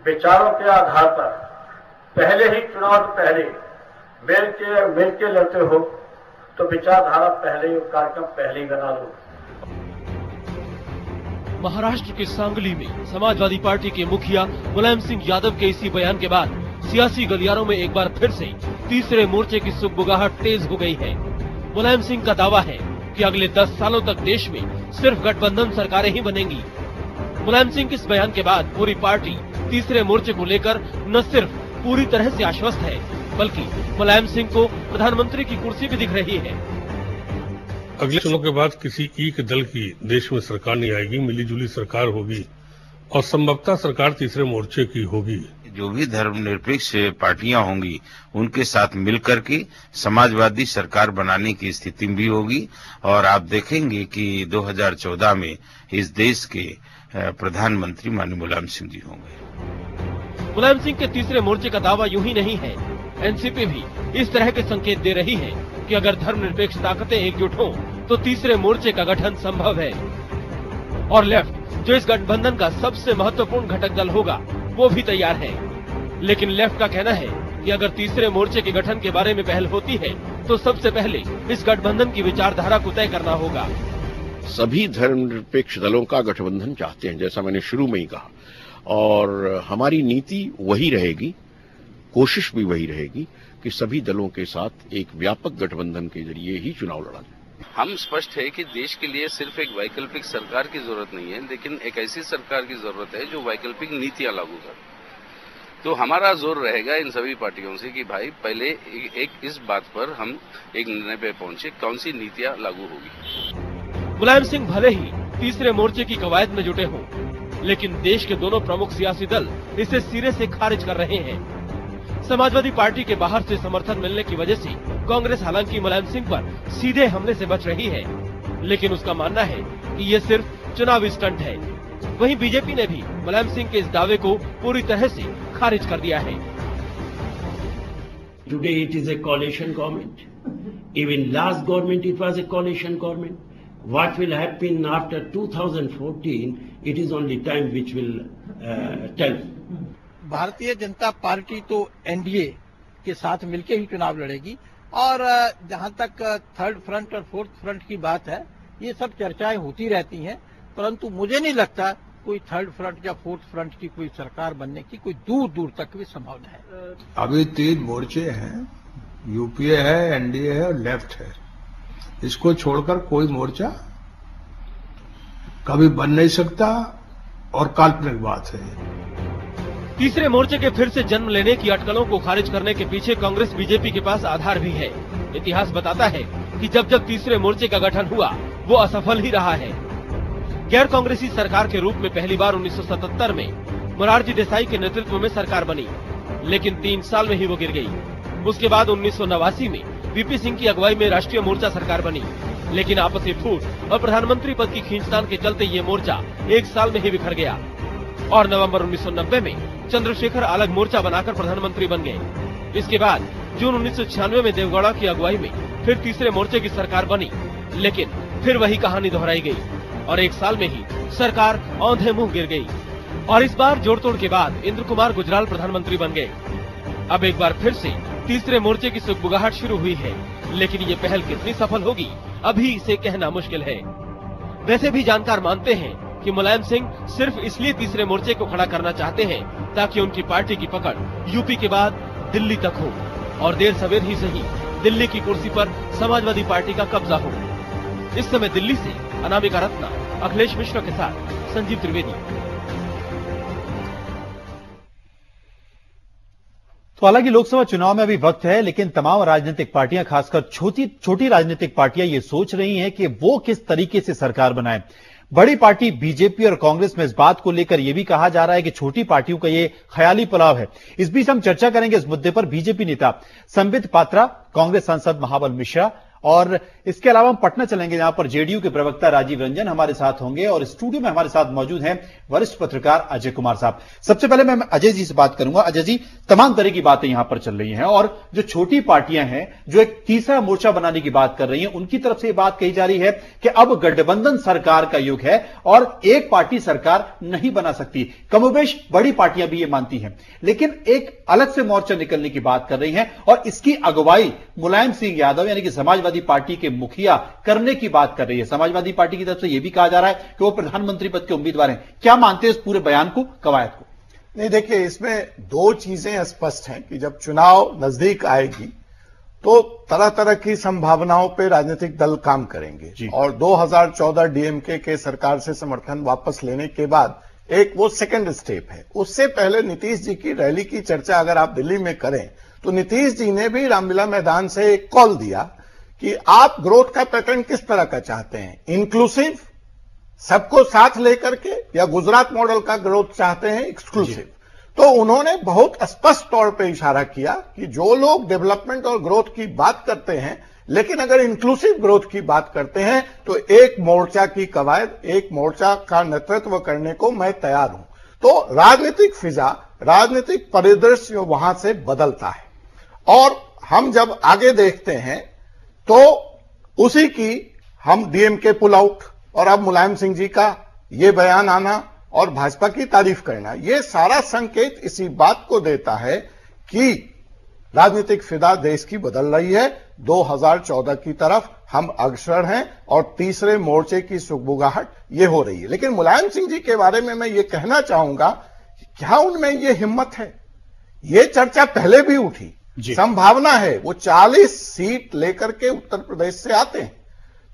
विचारों के आधार पर पहले ही चुनाव से पहले मिल के लड़ते हो तो विचारधारा पहले ही, कार्यक्रम पहले ही बना लो। महाराष्ट्र के सांगली में समाजवादी पार्टी के मुखिया मुलायम सिंह यादव के इसी बयान के बाद सियासी गलियारों में एक बार फिर से तीसरे मोर्चे की सुगबुगाहट तेज हो गई है। मुलायम सिंह का दावा है कि अगले 10 सालों तक देश में सिर्फ गठबंधन सरकारें ही बनेंगी। मुलायम सिंह के इस बयान के बाद पूरी पार्टी तीसरे मोर्चे को लेकर न सिर्फ पूरी तरह से आश्वस्त है, बल्कि मुलायम सिंह को प्रधानमंत्री की कुर्सी भी दिख रही है। अगले चुनाव के बाद किसी एक दल की देश में सरकार नहीं आएगी, मिलीजुली सरकार होगी और संभवतः सरकार तीसरे मोर्चे की होगी। जो भी धर्मनिरपेक्ष पार्टियां होंगी उनके साथ मिलकर के समाजवादी सरकार बनाने की स्थिति भी होगी और आप देखेंगे कि 2014 में इस देश के प्रधानमंत्री माननीय मुलायम सिंह जी होंगे। मुलायम सिंह के तीसरे मोर्चे का दावा यूं ही नहीं है, एनसीपी भी इस तरह के संकेत दे रही है कि अगर धर्मनिरपेक्ष ताकतें एकजुट हों तो तीसरे मोर्चे का गठन संभव है। और लेफ्ट, जो इस गठबंधन का सबसे महत्वपूर्ण घटक दल होगा, वो भी तैयार है। लेकिन लेफ्ट का कहना है कि अगर तीसरे मोर्चे के गठन के बारे में पहल होती है तो सबसे पहले इस गठबंधन की विचारधारा को तय करना होगा। सभी धर्मनिरपेक्ष दलों का गठबंधन चाहते हैं, जैसा मैंने शुरू में ही कहा, और हमारी नीति वही रहेगी, कोशिश भी वही रहेगी कि सभी दलों के साथ एक व्यापक गठबंधन के जरिए ही चुनाव लड़ा जाए। हम स्पष्ट है कि देश के लिए सिर्फ एक वैकल्पिक सरकार की जरूरत नहीं है, लेकिन एक ऐसी सरकार की जरूरत है जो वैकल्पिक नीतियां लागू करे। तो हमारा जोर रहेगा इन सभी पार्टियों से कि भाई पहले एक इस बात पर हम एक निर्णय पे पहुंचे, कौन सी नीतियां लागू होगी। मुलायम सिंह भले ही तीसरे मोर्चे की कवायद में जुटे हों, लेकिन देश के दोनों प्रमुख सियासी दल इसे सिरे से खारिज कर रहे हैं। समाजवादी पार्टी के बाहर से समर्थन मिलने की वजह से कांग्रेस हालांकि मुलायम सिंह पर सीधे हमले से बच रही है, लेकिन उसका मानना है कि ये सिर्फ चुनावी स्टंट है। वहीं बीजेपी ने भी मुलायम सिंह के इस दावे को पूरी तरह से खारिज कर दिया है। Today it is a coalition government. Even last government it was a coalition government. What will happen after 2014? It is only time which will tell. Bharatiya Janata party तो एनडीए के साथ मिलकर ही चुनाव लड़ेगी और जहां तक थर्ड फ्रंट और फोर्थ फ्रंट की बात है, ये सब चर्चाएं होती रहती हैं, परंतु मुझे नहीं लगता कोई थर्ड फ्रंट या फोर्थ फ्रंट की कोई सरकार बनने की कोई दूर दूर तक भी संभावना है। अभी 3 मोर्चे हैं, यूपीए है, एनडीए है और लेफ्ट है। इसको छोड़कर कोई मोर्चा कभी बन नहीं सकता और काल्पनिक बात है। तीसरे मोर्चे के फिर से जन्म लेने की अटकलों को खारिज करने के पीछे कांग्रेस बीजेपी के पास आधार भी है। इतिहास बताता है कि जब जब तीसरे मोर्चे का गठन हुआ वो असफल ही रहा है। गैर कांग्रेसी सरकार के रूप में पहली बार 1977 में मोरारजी देसाई के नेतृत्व में सरकार बनी, लेकिन 3 साल में ही वो गिर गई। उसके बाद 1989 में वीपी सिंह की अगुवाई में राष्ट्रीय मोर्चा सरकार बनी, लेकिन आपसी फूट और प्रधानमंत्री पद की खींचतान के चलते ये मोर्चा 1 साल में ही बिखर गया और नवंबर 1990 में चंद्रशेखर अलग मोर्चा बनाकर प्रधानमंत्री बन गए। इसके बाद जून 1996 में देवगौड़ा की अगुवाई में फिर तीसरे मोर्चे की सरकार बनी, लेकिन फिर वही कहानी दोहराई गई और 1 साल में ही सरकार औंधे मुंह गिर गई। और इस बार जोड़ तोड़ के बाद इंद्र कुमार गुजराल प्रधानमंत्री बन गए। अब एक बार फिर से तीसरे मोर्चे की सुगबुगाहट शुरू हुई है, लेकिन ये पहल कितनी सफल होगी अभी इसे कहना मुश्किल है। वैसे भी जानकार मानते हैं कि मुलायम सिंह सिर्फ इसलिए तीसरे मोर्चे को खड़ा करना चाहते हैं ताकि उनकी पार्टी की पकड़ यूपी के बाद दिल्ली तक हो और देर सवेर ही सही दिल्ली की कुर्सी पर समाजवादी पार्टी का कब्जा हो। इस समय दिल्ली से अनामिका रत्ना, अखिलेश मिश्रा के साथ संजीव त्रिवेदी। तो हालांकि लोकसभा चुनाव में अभी वक्त है, लेकिन तमाम राजनीतिक पार्टियां, खासकर छोटी राजनीतिक पार्टियां ये सोच रही हैं कि वो किस तरीके से सरकार बनाए। बड़ी पार्टी बीजेपी और कांग्रेस में इस बात को लेकर यह भी कहा जा रहा है कि छोटी पार्टियों का ये ख्याली पुलाव है। इस बीच हम चर्चा करेंगे इस मुद्दे पर बीजेपी नेता संबित पात्रा, कांग्रेस सांसद महाबल मिश्रा और इसके अलावा हम पटना चलेंगे, जहां पर जेडीयू के प्रवक्ता राजीव रंजन हमारे साथ होंगे और स्टूडियो में हमारे साथ मौजूद हैं वरिष्ठ पत्रकार अजय कुमार साहब। सबसे पहले मैं अजय जी से बात करूंगा। अजय जी, तमाम तरह की बातें यहां पर चल रही हैं और जो छोटी पार्टियां हैं जो एक तीसरा मोर्चा बनाने की बात कर रही हैं, उनकी तरफ से बात कही जा रही है कि अब गठबंधन सरकार का युग है और एक पार्टी सरकार नहीं बना सकती। कमोबेश बड़ी पार्टियां भी ये मानती हैं, लेकिन एक अलग से मोर्चा निकलने की बात कर रही हैं और इसकी अगुवाई मुलायम सिंह यादव यानी कि समाजवादी पार्टी के मुखिया करने की बात कर रही है। समाजवादी पार्टी की तरफ से यह भी कहा जा रहा है कि वो प्रधानमंत्री पद के उम्मीदवार हैं। क्या मानते हैं इस पूरे बयान को, कवायद को? नहीं, देखिए, इसमें दो चीजें स्पष्ट हैं कि जब चुनाव नजदीक आएगी तो तरह तरह की संभावनाओं पे राजनीतिक दल काम करेंगे और 2014 डीएमके के सरकार से समर्थन वापस लेने के बाद एक वो सेकंड स्टेप है। उससे पहले नीतीश जी की रैली की चर्चा अगर आप दिल्ली में करें तो नीतीश जी ने भी रामलीला मैदान से एक कॉल दिया कि आप ग्रोथ का पैटर्न किस तरह का चाहते हैं, इंक्लूसिव, सबको साथ लेकर के, या गुजरात मॉडल का ग्रोथ चाहते हैं एक्सक्लूसिव। तो उन्होंने बहुत स्पष्ट तौर पे इशारा किया कि जो लोग डेवलपमेंट और ग्रोथ की बात करते हैं लेकिन अगर इंक्लूसिव ग्रोथ की बात करते हैं तो एक मोर्चा की कवायद, एक मोर्चा का नेतृत्व करने को मैं तैयार हूं। तो राजनीतिक फिजा, राजनीतिक परिदृश्य वहां से बदलता है और हम जब आगे देखते हैं तो उसी की हम डीएमके पुल आउट और अब मुलायम सिंह जी का ये बयान आना और भाजपा की तारीफ करना, ये सारा संकेत इसी बात को देता है कि राजनीतिक फिदा देश की बदल रही है। 2014 की तरफ हम अग्रसर हैं और तीसरे मोर्चे की सुगबुगाहट ये हो रही है। लेकिन मुलायम सिंह जी के बारे में मैं ये कहना चाहूंगा, क्या उनमें ये हिम्मत है? ये चर्चा पहले भी उठी, संभावना है वो 40 सीट लेकर के उत्तर प्रदेश से आते हैं।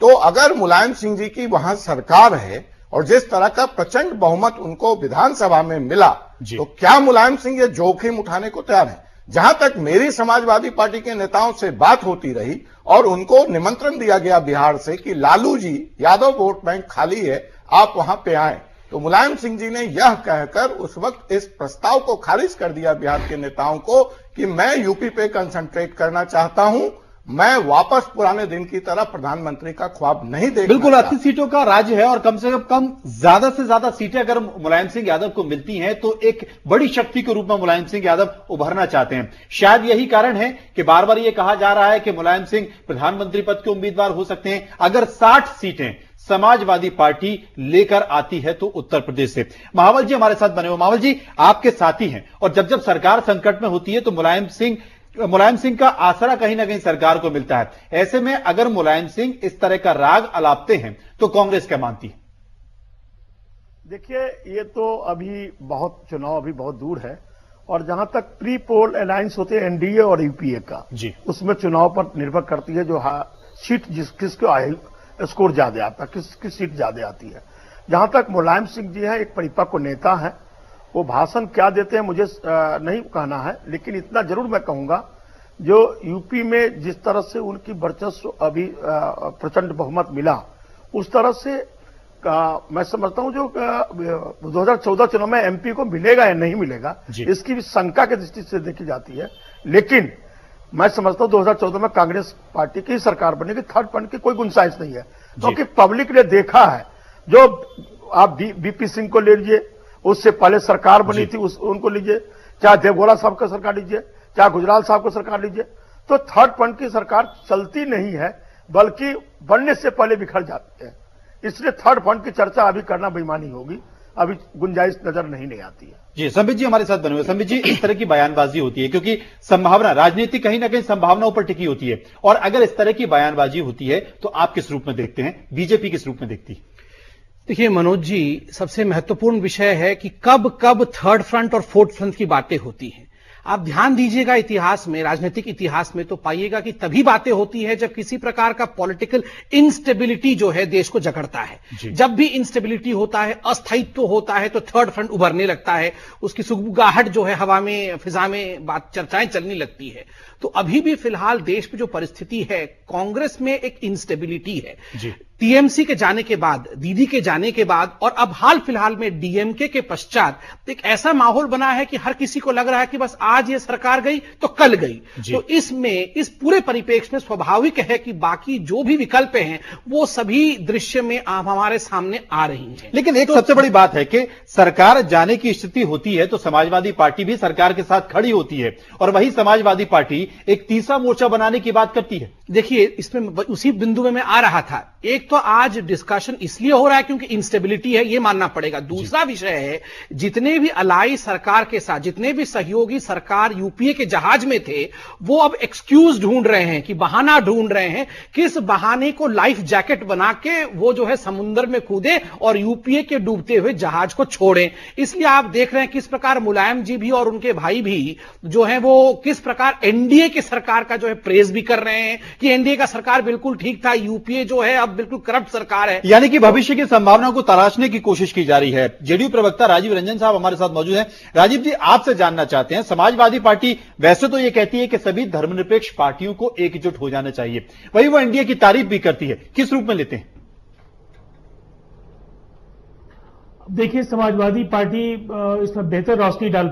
तो अगर मुलायम सिंह जी की वहां सरकार है और जिस तरह का प्रचंड बहुमत उनको विधानसभा में मिला, तो क्या मुलायम सिंह ये जोखिम उठाने को तैयार है? जहां तक मेरी समाजवादी पार्टी के नेताओं से बात होती रही और उनको निमंत्रण दिया गया बिहार से कि लालू जी, यादव वोट बैंक खाली है, आप वहां पे आए, तो मुलायम सिंह जी ने यह कहकर उस वक्त इस प्रस्ताव को खारिज कर दिया बिहार के नेताओं को कि मैं यूपी पे कंसंट्रेट करना चाहता हूं, मैं वापस पुराने दिन की तरह प्रधानमंत्री का ख्वाब नहीं देखना। बिल्कुल 80 सीटों का राज्य है और कम से कम ज्यादा से ज्यादा सीटें अगर मुलायम सिंह यादव को मिलती हैं तो एक बड़ी शक्ति के रूप में मुलायम सिंह यादव उभरना चाहते हैं। शायद यही कारण है कि बार बार यह कहा जा रहा है कि मुलायम सिंह प्रधानमंत्री पद के उम्मीदवार हो सकते हैं अगर 60 सीटें समाजवादी पार्टी लेकर आती है तो उत्तर प्रदेश से। महावल जी हमारे साथ बने हुए। महावल जी, आपके साथी हैं और जब जब सरकार संकट में होती है तो मुलायम सिंह का आसरा कहीं ना कहीं सरकार को मिलता है। ऐसे में अगर मुलायम सिंह इस तरह का राग अलापते हैं तो कांग्रेस क्या मानती है? देखिए, ये तो चुनाव अभी बहुत दूर है और जहां तक प्री पोल अलायंस होते हैं एनडीए और यूपीए का, उसमें चुनाव पर निर्भर करती है जो सीट किसको स्कोर ज्यादा आता है, किस सीट ज्यादा आती है। जहां तक मुलायम सिंह जी हैं, एक परिपक्व नेता है, वो भाषण क्या देते हैं मुझे नहीं कहना है, लेकिन इतना जरूर मैं कहूंगा जो यूपी में जिस तरह से उनकी वर्चस्व अभी प्रचंड बहुमत मिला, उस तरह से मैं समझता हूं जो 2014 चुनाव में एमपी को मिलेगा या नहीं मिलेगा, इसकी भी शंका की दृष्टि से देखी जाती है। लेकिन मैं समझता हूं 2014 में कांग्रेस पार्टी की सरकार बनेगी, थर्ड फ्रंट की कोई गुंजाइश नहीं है, क्योंकि पब्लिक ने देखा है। जो आप बीपी सिंह को ले लीजिए, उससे पहले सरकार बनी थी, उनको लीजिए, चाहे देवगौड़ा साहब का सरकार लीजिए, चाहे गुजराल साहब को सरकार लीजिए, तो थर्ड फ्रंट की सरकार चलती नहीं है, बल्कि बनने से पहले बिखर जाती है। इसलिए थर्ड फ्रंट की चर्चा अभी करना बेईमानी होगी, अभी गुंजाइश नजर नहीं आती है। जी, संबित जी हमारे साथ बने हुए। संबित जी, इस तरह की बयानबाजी होती है क्योंकि संभावना, राजनीति कहीं ना कहीं संभावनाओं पर टिकी होती है, और अगर इस तरह की बयानबाजी होती है तो आप किस रूप में देखते हैं, बीजेपी किस रूप में देखती है? देखिए मनोज जी, सबसे महत्वपूर्ण विषय है कि कब कब थर्ड फ्रंट और फोर्थ फ्रंट की बातें होती हैं। आप ध्यान दीजिएगा इतिहास में, राजनीतिक इतिहास में, तो पाइएगा कि तभी बातें होती है जब किसी प्रकार का पॉलिटिकल इंस्टेबिलिटी जो है देश को जकड़ता है। जब भी इंस्टेबिलिटी होता है, अस्थायित्व होता है, तो थर्ड फ्रंट उभरने लगता है, उसकी सुगबुगाहट जो है हवा में, फिजा में चर्चाएं चलने लगती है। तो अभी भी फिलहाल देश में जो परिस्थिति है, कांग्रेस में एक इंस्टेबिलिटी है। टीएमसी के जाने के बाद, दीदी के जाने के बाद और अब हाल फिलहाल में डीएमके के पश्चात एक ऐसा माहौल बना है कि हर किसी को लग रहा है कि बस आज ये सरकार गई तो कल गई। तो इसमें इस पूरे परिप्रेक्ष्य में स्वाभाविक है कि बाकी जो भी विकल्प हैं वो सभी दृश्य में हमारे सामने आ रही हैं। लेकिन एक सबसे बड़ी बात है कि सरकार जाने की स्थिति होती है तो समाजवादी पार्टी भी सरकार के साथ खड़ी होती है और वही समाजवादी पार्टी एक तीसरा मोर्चा बनाने की बात करती है। देखिए, इसमें उसी बिंदु में मैं आ रहा था। एक तो आज डिस्कशन इसलिए हो रहा है क्योंकि इंस्टेबिलिटी है, ये मानना पड़ेगा। दूसरा विषय है, जितने भी अलाई सरकार के साथ, जितने भी सहयोगी सरकार यूपीए के जहाज में थे, वो अब एक्सक्यूज ढूंढ रहे हैं, कि बहाना ढूंढ रहे हैं, किस बहाने को लाइफ जैकेट बना के वो जो है समुद्र में कूदे और यूपीए के डूबते हुए जहाज को छोड़े। इसलिए आप देख रहे हैं किस प्रकार मुलायम जी भी और उनके भाई भी जो है वो किस प्रकार एनडीए की सरकार का जो है प्रेज भी कर रहे हैं कि एनडीए का सरकार बिल्कुल ठीक था, यूपीए जो है अब बिल्कुल करप्ट सरकार है। यानी कि भविष्य की संभावनाओं को तलाशने की कोशिश की जा रही है। जेडीयू प्रवक्ता राजीव रंजन साहब हमारे साथ मौजूद हैं। राजीव जी, आपसे जानना चाहते हैं, समाजवादी पार्टी वैसे तो ये कहती है कि सभी धर्मनिरपेक्ष पार्टियों को एकजुट हो जाना चाहिए, वही वो एनडीए की तारीफ भी करती है, किस रूप में लेते हैं? देखिए, समाजवादी पार्टी इसमें बेहतर रोशनी डाल